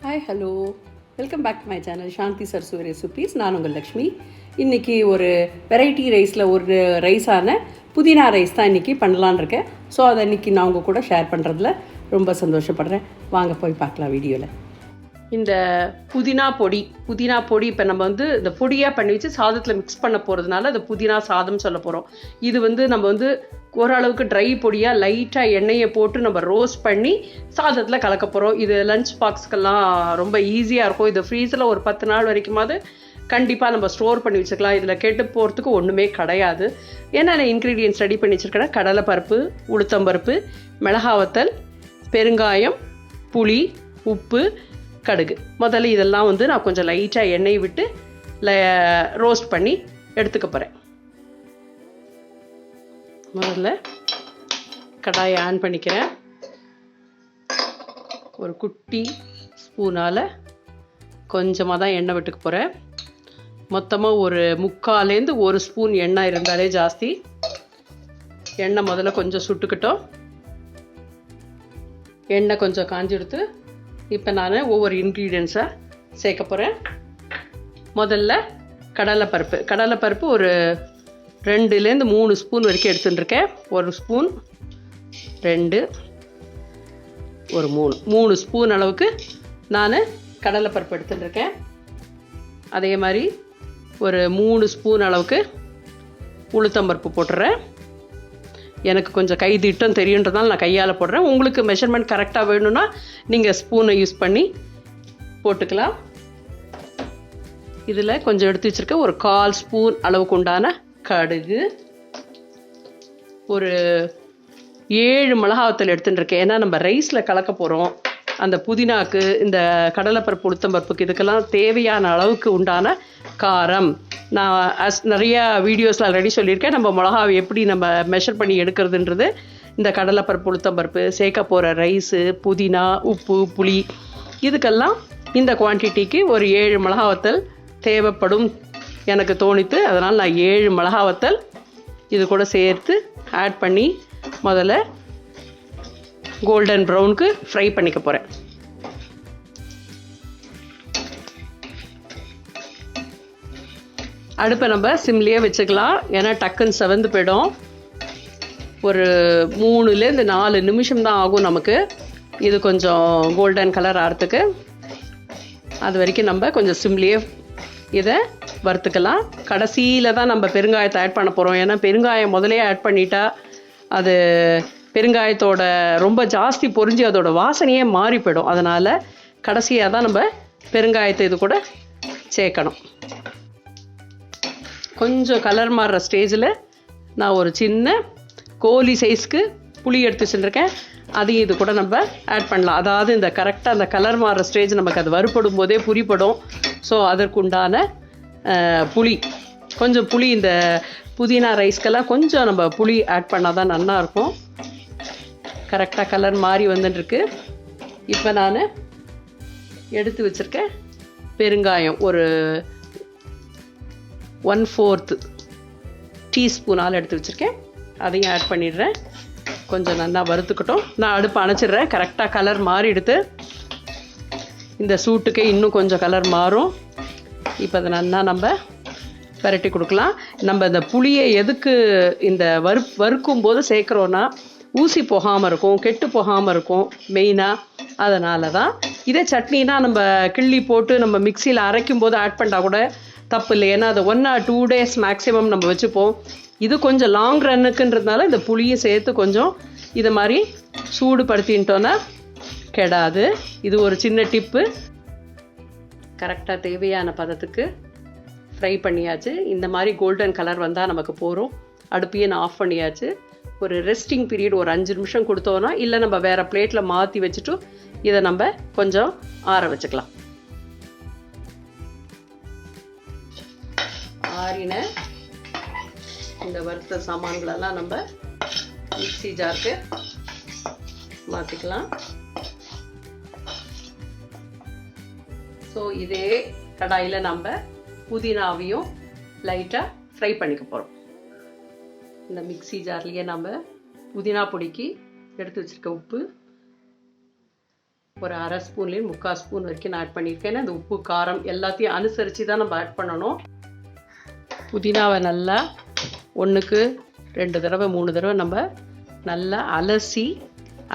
Hi hello, welcome back to my channel shanthysarusuvairecipes. நான் உங்கள் லக்ஷ்மி. இன்றைக்கி ஒரு வெரைட்டி ரைஸில் ஒரு ரைஸான புதினா ரைஸ் தான் இன்றைக்கி பண்ணலான் இருக்கேன். ஸோ அதை இன்றைக்கி நான் உங்கள் கூட ஷேர் பண்ணுறதுல ரொம்ப சந்தோஷப்படுறேன். வாங்க போய் பார்க்கலாம் வீடியோவில். இந்த புதினா பொடி இப்போ நம்ம இந்த பொடியாக பண்ணி வச்சு சாதத்தில் மிக்ஸ் பண்ண போகிறதுனால அது புதினா சாதம் சொல்ல போகிறோம். இது நம்ம ஓரளவுக்கு ட்ரை பொடியாக லைட்டாக எண்ணெயை போட்டு நம்ம ரோஸ்ட் பண்ணி சாதத்தில் கலக்க போகிறோம். இது லஞ்ச் பாக்ஸ்க்கெல்லாம் ரொம்ப ஈஸியாக இருக்கும். இது ஃப்ரீஸில் ஒரு 10 நாள் வரைக்குமாவது கண்டிப்பாக நம்ம ஸ்டோர் பண்ணி வச்சுக்கலாம். இதில் கெட்டு போகிறதுக்கு ஒன்றுமே கிடையாது. என்னென்ன இன்க்ரீடியன்ட்ஸ் ரெடி பண்ணி வச்சுருக்கேன்னா கடலைப்பருப்பு, உளுத்தம்பருப்பு, மிளகாவத்தல், பெருங்காயம், புளி, உப்பு, கடுகு. முதல்ல இதெல்லாம் நான் கொஞ்சம் லைட்டாக எண்ணெய் விட்டு ரோஸ்ட் பண்ணி எடுத்துக்க போகிறேன். முதல்ல கடாயை ஆன் பண்ணிக்கிறேன். ஒரு குட்டி ஸ்பூனால் கொஞ்சமாக தான் எண்ணெய் விட்டுக்க போகிறேன். மொத்தமாக ஒரு 1/4 ஸ்பூன் எண்ணெய் இருந்தாலே ஜாஸ்தி. எண்ணெய் முதல்ல கொஞ்சம் சுட்டுக்கிட்டோம். எண்ணெய் கொஞ்சம் காஞ்சிடுத்து. இப்போ நான் ஒவ்வொரு இன்க்ரீடியன்ஸாக சேர்க்க போகிறேன். முதல்ல கடலைப்பருப்பு ஒரு 2-3 ஸ்பூன் வரைக்கும் எடுத்துட்டுருக்கேன். 1 ஸ்பூன், 2, ஒரு 3 ஸ்பூன் அளவுக்கு நான் கடலைப்பருப்பு எடுத்துட்டுருக்கேன். அதே மாதிரி ஒரு 3 ஸ்பூன் அளவுக்கு உளுத்தம்பருப்பு போட்டுறேன். எனக்கு கொஞ்சம் கை திட்டம் தெரியுன்றதால நான் கையால் போடுறேன். உங்களுக்கு மெஷர்மெண்ட் கரெக்டாக வேணும்னா நீங்கள் ஸ்பூனை யூஸ் பண்ணி போட்டுக்கலாம். இதில் கொஞ்சம் எடுத்து வச்சுருக்க ஒரு 1/4 ஸ்பூன் அளவுக்கு உண்டான கடுகு, ஒரு 7 மிளகாவத்தல் எடுத்துட்டுருக்கேன். ஏன்னா நம்ம ரைஸில் கலக்க போகிறோம். அந்த புதினாக்கு, இந்த கடலைப்பருப்பு, உளுத்தம்பருப்புக்கு இதுக்கெல்லாம் தேவையான அளவுக்கு உண்டான காரம் நான் நிறையா வீடியோஸில் ஆல்ரெடி சொல்லியிருக்கேன். நம்ம மிளகாவை எப்படி நம்ம மெஷர் பண்ணி எடுக்கிறதுன்றது. இந்த கடலைப்பருப்பு, உளுத்தம்பருப்பு, சேர்க்க போகிற ரைஸு, புதினா, உப்பு, புளி, இதுக்கெல்லாம் இந்த குவான்டிட்டிக்கு ஒரு 7 மிளகாவத்தல் தேவைப்படும் எனக்கு தோணித்து. அதனால் நான் 7 மிளகாவத்தல் இது கூட சேர்த்து ஆட் பண்ணி முதல்ல கோல்டன் ப்ரௌனுக்கு ஃப்ரை பண்ணிக்க போகிறேன். அடுப்பை நம்ம சிம்லேயே வச்சுக்கலாம். ஏன்னா டக்குன்னு செவந்து போயிடும். ஒரு 3-4 நிமிஷம் தான் ஆகும் நமக்கு இது கொஞ்சம் கோல்டன் கலர் ஆகிறதுக்கு. அது வரைக்கும் நம்ம கொஞ்சம் சிம்லேயே இதை வறுத்துக்கலாம். கடைசியில் தான் நம்ம பெருங்காயத்தை ஆட் பண்ண போகிறோம். ஏன்னா பெருங்காயம் முதலே ஆட் பண்ணிட்டா அது பெருங்காயத்தோட ரொம்ப ஜாஸ்தி பொரிஞ்சு அதோட வாசனையே மாறி போயிடும். அதனால் கடைசியாக தான் நம்ம பெருங்காயத்தை இது கூட சேர்க்கணும். கொஞ்சம் கலர் மாறுற ஸ்டேஜில் நான் ஒரு சின்ன கோலி சைஸ்க்கு புளி எடுத்து வச்சுருக்கேன். அதையும் இது கூட நம்ம ஆட் பண்ணலாம். அதாவது இந்த கரெக்டாக அந்த கலர் மாறுற ஸ்டேஜ் நமக்கு அது வறுபடும் போதே புரிப்படும். ஸோ அதற்குண்டான கொஞ்சம் புளி இந்த புதினா ரைஸ்க்கெல்லாம் கொஞ்சம் நம்ம புளி ஆட் பண்ணால் தான் நல்லாயிருக்கும். கரெக்டாக கலர் மாறி வந்துட்டுருக்கு. இப்போ நான் எடுத்து வச்சுருக்கேன் பெருங்காயம் ஒரு 1/4 டீஸ்பூனால் எடுத்து வச்சுருக்கேன். அதையும் ஆட் பண்ணிடுறேன். கொஞ்சம் நல்லா வறுத்துக்கிட்டோம். நான் அடுப்பு அணைச்சிடுறேன். கரெக்டாக கலர் மாறி எடுத்து இந்த சூட்டுக்கே இன்னும் கொஞ்சம் கலர் மாறும். இப்போ அதை நல்லா நம்ம பரட்டி கொடுக்கலாம். நம்ம இந்த புளியை எதுக்கு இந்த வறுக்கும் போது சேர்க்குறோன்னா ஊசி போகாமல் இருக்கும், கெட்டு போகாமல் இருக்கும் மெயினாக. அதனால தான். இதே சட்னினா நம்ம கிள்ளி போட்டு நம்ம மிக்சியில் அரைக்கும் போது ஆட் பண்ணால் கூட தப்பு இல்லை. ஏன்னா அது 1 or 2 days மேக்ஸிமம் நம்ம வச்சுப்போம். இது கொஞ்சம் லாங் ரன்னுக்குன்றதுனால இந்த புளியை சேர்த்து கொஞ்சம் இதை மாதிரி சூடுபடுத்தின்ட்டோன்னா கெடாது. இது ஒரு சின்ன டிப்பு. கரெக்டாக தேவையான பதத்துக்கு ஃப்ரை பண்ணியாச்சு. இந்த மாதிரி கோல்டன் கலர் வந்தால் நமக்கு போகிறோம். அடுப்பையே நான் ஆஃப் பண்ணியாச்சு. ஒரு ரெஸ்டிங் பீரியட் ஒரு 5 நிமிஷம் கொடுத்தோன்னா, இல்லை நம்ம வேறு பிளேட்டில் மாற்றி வச்சுட்டு இதை நம்ம கொஞ்சம் ஆற வச்சுக்கலாம். ஆறின இந்த வறுத்த சாமான்களெல்லாம் நம்ம மிக்ஸி ஜாருக்கு மாற்றிக்கலாம். ஸோ இதே கடாயில் நம்ம புதினாவையும் லைட்டாக ஃப்ரை பண்ணிக்க போகிறோம். இந்த மிக்ஸி ஜார்லேயே நம்ம புதினா பொடிக்கு எடுத்து வச்சுருக்க உப்பு, ஒரு அரை ஸ்பூன்லேயும் 3/4 ஸ்பூன் வரைக்கும் நான் ஆட் பண்ணியிருக்கேன். ஏன்னா இந்த உப்பு காரம் எல்லாத்தையும் அனுசரித்து தான் நம்ம ஆட் பண்ணணும். புதினாவை நல்லா 1க்கு 2 தடவை 3 தடவை நம்ம நல்லா அலசி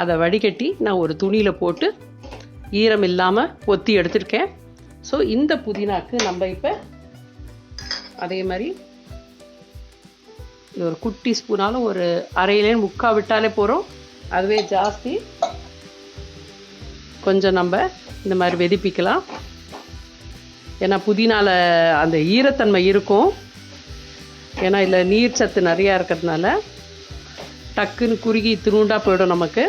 அதை வடிகட்டி நான் ஒரு துணியில் போட்டு ஈரம் இல்லாமல் ஒத்தி எடுத்துருக்கேன். ஸோ இந்த புதினாக்கு நம்ம இப்போ அதே மாதிரி இந்த ஒரு குட்டி ஸ்பூனாலும் ஒரு அரையிலேன்னு 3/4 விட்டாலே போகிறோம். அதுவே ஜாஸ்தி. கொஞ்சம் நம்ம இந்த மாதிரி வெதிப்பிக்கலாம். ஏன்னா புதினால அந்த ஈரத்தன்மை இருக்கும். ஏன்னா இதில் நீர் சத்து நிறையா இருக்கிறதுனால டக்குன்னு குறுகி திருண்டா போயிடும் நமக்கு.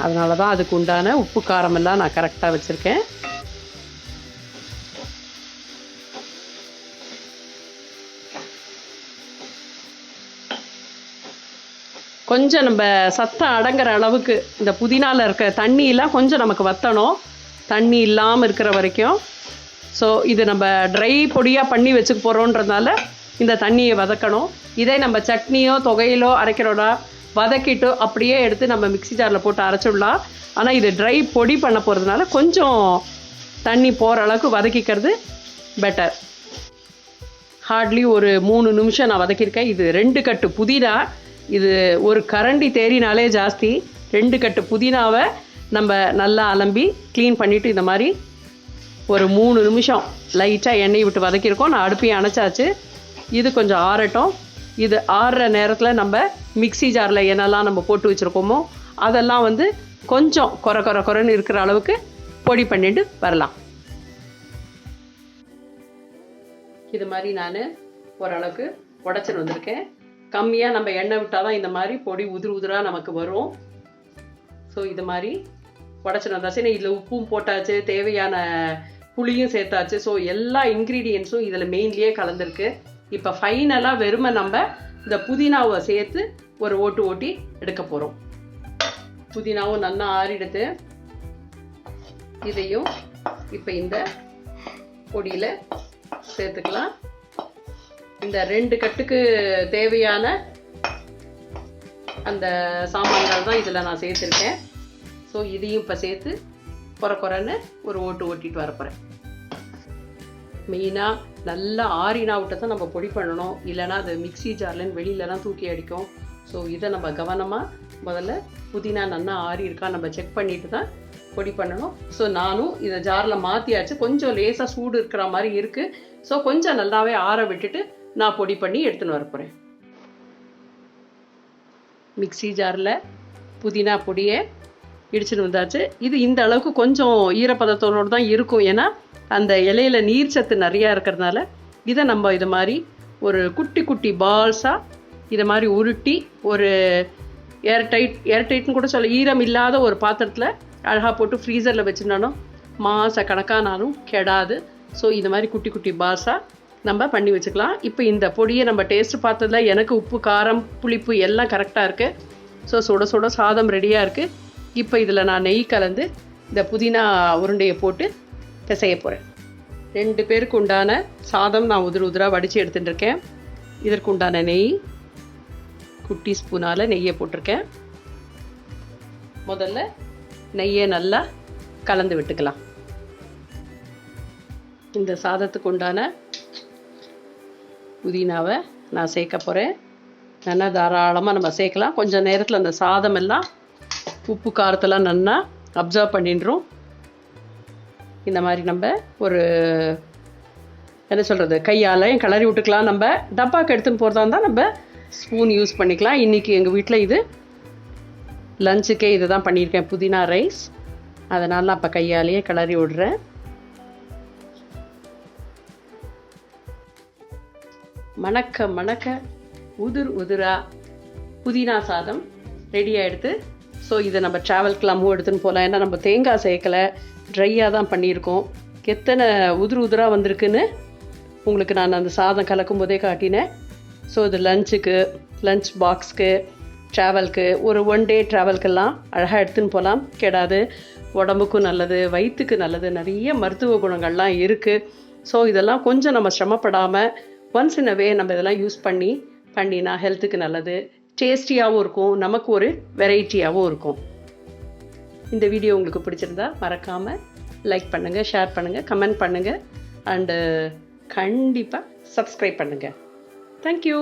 அதனால தான் அதுக்கு உண்டான உப்பு காரமெல்லாம் நான் கரெக்டாக வச்சுருக்கேன். கொஞ்சம் நம்ம சத்தம் அடங்குற அளவுக்கு இந்த புதினாவில் இருக்க தண்ணியெல்லாம் கொஞ்சம் நமக்கு வற்றணும், தண்ணி இல்லாமல் இருக்கிற வரைக்கும். ஸோ இது நம்ம ட்ரை பொடியாக பண்ணி வச்சுக்க போகிறோன்றதுனால இந்த தண்ணியை வதக்கணும். இதே நம்ம சட்னியோ தொகையிலோ அரைக்கிறோடா வதக்கிட்டு அப்படியே எடுத்து நம்ம மிக்ஸி ஜாரில் போட்டு அரைச்சிடலாம். ஆனால் இது ட்ரை பொடி பண்ண போகிறதுனால கொஞ்சம் தண்ணி போகிற அளவுக்கு வதக்கிக்கிறது பெட்டர். ஹார்ட்லி ஒரு 3 நிமிஷம் நான் வதக்கியிருக்கேன். இது 2 கட்டு புதினா. இது ஒரு கரண்டி தேறினாலே ஜாஸ்தி. 2 கட்டு புதினாவை நம்ம நல்லா அலம்பி க்ளீன் பண்ணிவிட்டு இந்த மாதிரி ஒரு 3 நிமிஷம் லைட்டாக எண்ணெய் விட்டு வதக்கியிருக்கோம். நான் அடுப்பையும் அணைச்சாச்சு. இது கொஞ்சம் ஆறட்டும். இது ஆறுற நேரத்தில் நம்ம மிக்ஸி ஜாரில் என்னெல்லாம் நம்ம போட்டு வச்சுருக்கோமோ அதெல்லாம் வந்து கொஞ்சம் குறைன்னு இருக்கிற அளவுக்கு பொடி பண்ணிட்டு வரலாம். இது மாதிரி நான் ஓரளவுக்கு உடச்சிட்டு வந்திருக்கேன். கம்மியாக நம்ம எண்ணெய் விட்டால் தான் இந்த மாதிரி பொடி உதிராக நமக்கு வரும். ஸோ இது மாதிரி உடச்சிட்டு வந்தாச்சு. இதில் உப்பும் போட்டாச்சு, தேவையான புளியும் சேர்த்தாச்சு. ஸோ எல்லா இன்க்ரீடியன்ஸும் இதில் மெயின்லேயே கலந்துருக்கு. இப்போ ஃபைனலாக வெறுமை நம்ம இந்த புதினாவை சேர்த்து ஒரு ஓட்டி எடுக்க போகிறோம். புதினாவும் நல்லா ஆறிடுது. இதையும் இப்போ இந்த பொடியில் சேர்த்துக்கலாம். இந்த 2 கட்டுக்கு தேவையான அந்த சாமான்கள் தான் இதில் நான் சேர்த்துருக்கேன். ஸோ இதையும் இப்போ சேர்த்து குறைன்னு ஒரு ஓட்டிட்டு வரப்போகிறேன். மெயினாக நல்லா ஆறினா விட்ட தான் நம்ம பொடி பண்ணணும். இல்லைனா அது மிக்ஸி ஜார்லன்னு வெளியிலலாம் தூக்கி அடிக்கும். ஸோ இதை நம்ம கவனமாக முதல்ல புதினா நல்லா ஆறி இருக்கா நம்ம செக் பண்ணிட்டு தான் பொடி பண்ணணும். ஸோ நானும் இதை ஜாரில் மாற்றியாச்சு. கொஞ்சம் லேசாக சூடு இருக்கிற மாதிரி இருக்குது. ஸோ கொஞ்சம் நல்லாவே ஆற விட்டுட்டு நான் பொடி பண்ணி எடுத்துன்னு வரப்போகிறேன். மிக்ஸி ஜாரில் புதினா பொடியை இடிச்சுன்னு வந்தாச்சு. இது இந்த அளவுக்கு கொஞ்சம் ஈரப்பதத்தோடு தான் இருக்கும். ஏன்னா அந்த இலையில நீர் சத்து நிறையா இருக்கிறதுனால இதை நம்ம இது மாதிரி ஒரு குட்டி பால்ஸாக இதை மாதிரி உருட்டி ஒரு ஏர்டைட்னு கூட சொல்ல, ஈரம் இல்லாத ஒரு பாத்திரத்தில் அழகாக போட்டு ஃப்ரீசரில் வச்சுருந்தாலும் மாத கணக்கானாலும் கெடாது. ஸோ இது மாதிரி குட்டி பால்ஸாக நம்ம பண்ணி வச்சுக்கலாம். இப்போ இந்த பொடியை நம்ம டேஸ்ட்டு பார்த்ததில் எனக்கு உப்பு காரம் புளிப்பு எல்லாம் கரெக்டாக இருக்குது. ஸோ சுட சாதம் ரெடியாக இருக்குது. இப்போ இதில் நான் நெய் கலந்து இந்த புதினா உருண்டையை போட்டு பிசைய போகிறேன். 2 பேருக்கு உண்டான சாதம் நான் உதிராக வடித்து எடுத்துகிட்டு இருக்கேன். இதற்கு உண்டான நெய் குட்டி ஸ்பூனால் நெய்யை போட்டிருக்கேன். முதல்ல நெய்யை நல்லா கலந்து விட்டுக்கலாம். இந்த சாதத்துக்கு உண்டான புதினாவை நான் சேர்க்க போகிறேன். நல்லா தாராளமாக நம்ம சேர்க்கலாம். கொஞ்சம் நேரத்தில் அந்த சாதம் எல்லாம் உப்பு காரத்தெல்லாம் நல்லா அப்சர்வ் பண்ணிடுறோம். இந்த மாதிரி நம்ம ஒரு என்ன சொல்கிறது கையாலையும் கிளறி விட்டுக்கலாம். நம்ம டப்பாக்கு எடுத்துன்னு போகிறதா இருந்தால் நம்ம ஸ்பூன் யூஸ் பண்ணிக்கலாம். இன்றைக்கி எங்கள் வீட்டில் இது லஞ்சுக்கே இது தான் பண்ணியிருக்கேன், புதினா ரைஸ். அதனால் நான் இப்போ கையாலேயே கிளறி விடுறேன். மணக்க உதிரா புதினா சாதம் ரெடி ஆகிடுது. ஸோ இதை நம்ம ட்ராவல்க்கெலாம் எடுத்துன்னு போகலாம். ஏன்னா நம்ம தேங்காய் சேர்க்கலை, ட்ரையாக தான் பண்ணியிருக்கோம். எத்தனை உதிராக வந்திருக்குன்னு உங்களுக்கு நான் அந்த சாதம் கலக்கும் போதே காட்டினேன். ஸோ இது லஞ்ச் பாக்ஸ்க்கு ட்ராவல்க்கு ஒரு 1 டே ட்ராவல்க்கெல்லாம் அழகாக எடுத்துன்னு போகலாம். கெடாது, உடம்புக்கும் நல்லது, வயிற்றுக்கு நல்லது, நிறைய மருத்துவ குணங்கள்லாம் இருக்குது. ஸோ இதெல்லாம் கொஞ்சம் நம்ம சிரமப்படாமல் ஒன்ஸ் இன் அ வே நம்ம இதெல்லாம் யூஸ் பண்ணினா ஹெல்த்துக்கு நல்லது. டேஸ்டியாகவும் இருக்கும், நமக்கு ஒரு வெரைட்டியாகவும் இருக்கும். இந்த வீடியோ உங்களுக்கு பிடிச்சிருந்தா மறக்காமல் லைக் பண்ணுங்கள், ஷேர் பண்ணுங்கள், கமெண்ட் பண்ணுங்கள், அண்டு கண்டிப்பாக சப்ஸ்கிரைப் பண்ணுங்கள். தேங்க்யூ.